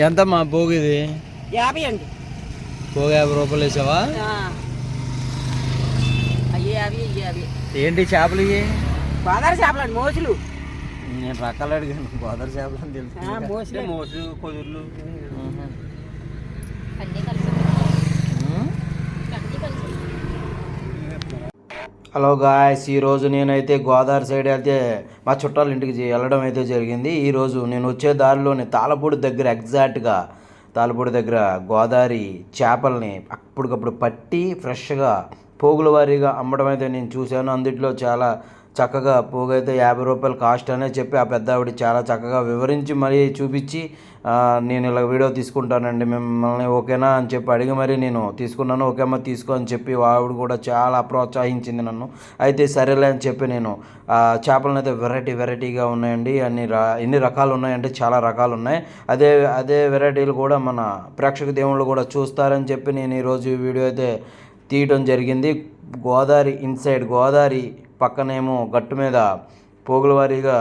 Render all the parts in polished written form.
ఎంతమ్మా పోగు ఇది? 50 అండి. పోగు 50 రూపాయలు వేసావా? ఏంటి చేపలు ఇవి? గోదావరి చేపలు అండి, మోసులు. నేను రకాలు అడిగాను, గోదావరి చేపలు అని తెలుసు. మోసు కొదుర్లు హలో గాయస్, ఈరోజు నేనైతే గోదావరి సైడ్ అయితే మా చుట్టాల ఇంటికి వెళ్ళడం అయితే జరిగింది. ఈరోజు నేను వచ్చే దారిలోని తాళపూడి దగ్గర, ఎగ్జాక్ట్గా తాళపూడి దగ్గర గోదావరి చేపల్ని అప్పటికప్పుడు పట్టి ఫ్రెష్గా పోగుల వారీగా అమ్మడం అయితే నేను చూశాను. అందుట్లో చాలా చక్కగా పోగు అయితే 50 రూపాయలు కాస్ట్ అనే చెప్పి ఆ పెద్ద ఆవిడ చాలా చక్కగా వివరించి మరీ చూపించి, నేను ఇలా వీడియో తీసుకుంటానండి మిమ్మల్ని ఓకేనా అని చెప్పి అడిగి మరీ నేను తీసుకున్నాను. ఓకే అమ్మ తీసుకో అని చెప్పి ఆవిడ కూడా చాలా ప్రోత్సహించింది నన్ను. అయితే సరేలే అని చెప్పి నేను చేపలను అయితే వెరైటీగా ఉన్నాయండి. ఎన్ని రకాలు ఉన్నాయంటే చాలా రకాలు ఉన్నాయి. అదే వెరైటీలు కూడా మన ప్రేక్షక దేవుళ్ళు కూడా చూస్తారని చెప్పి నేను ఈరోజు ఈ వీడియో అయితే తీయడం జరిగింది. గోదావరి ఇన్సైడ్, గోదావరి పక్కనేమో గట్టు మీద పోగుల వారీగా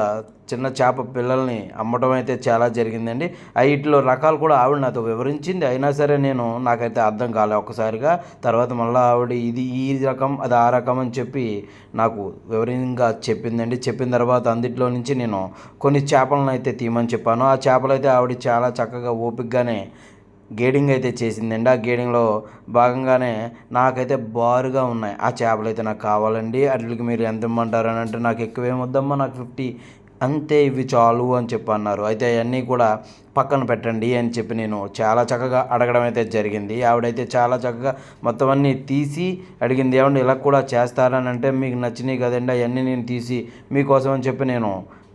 చిన్న చేప పిల్లల్ని అమ్మటం అయితే చాలా జరిగిందండి. వీటిలో రకాలు కూడా ఆవిడ నాతో వివరించింది. అయినా సరే నాకైతే అర్థం కాలే ఒక్కసారిగా. తర్వాత మళ్ళీ ఆవిడ ఇది ఈ రకం, అది ఆ రకం అని చెప్పి నాకు వివరంగా చెప్పిందండి. చెప్పిన తర్వాత అందుట్లో నుంచి నేను కొన్ని చేపలను అయితే తీయమని చెప్పాను. ఆ చేపలు అయితే ఆవిడ చాలా చక్కగా ఓపికగానే గేడింగ్ అయితే చేసిందండి. ఆ గేడింగ్లో భాగంగానే నాకైతే బారుగా ఉన్నాయి ఆ చేపలు అయితే నాకు కావాలండి. వాటికి మీరు ఎంత ఇమ్మంటారు అని అంటే, నాకు ఎక్కువ ఏమొద్దమ్మా, నాకు 50 అంతే, ఇవి చాలు అని చెప్పి అన్నారు. అయితే అవన్నీ కూడా పక్కన పెట్టండి అని చెప్పి నేను చాలా చక్కగా అడగడం అయితే జరిగింది. ఆవిడైతే చాలా చక్కగా మొత్తం అన్నీ తీసి అడిగింది. ఏమంటే ఇలా కూడా చేస్తారని అంటే, మీకు నచ్చినాయి కదండి అవన్నీ నేను తీసి మీకోసం అని చెప్పి నేను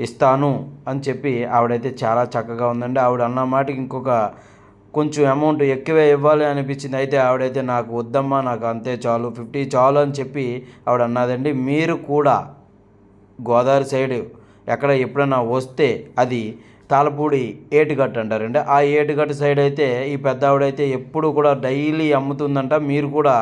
ఇస్తాను అని చెప్పి ఆవిడైతే చాలా చక్కగా ఉందండి. ఆవిడ అన్న మాటకి ఇంకొక కొంచెం అమౌంట్ ఎక్కువే ఇవ్వాలి అనిపించింది. అయితే ఆవిడైతే నాకు వద్దమ్మా, నాకు అంతే చాలు, 50 చాలు అని చెప్పి ఆవిడ అన్నదండి. మీరు కూడా గోదావరి సైడ్ ఎప్పుడైనా వస్తే అది తాళపూడి ఏటుగట్టు అంటారండి. ఆ ఏటుగట్టు సైడ్ అయితే ఈ పెద్ద ఆవిడైతే ఎప్పుడు కూడా డైలీ అమ్ముతుందంట. మీరు కూడా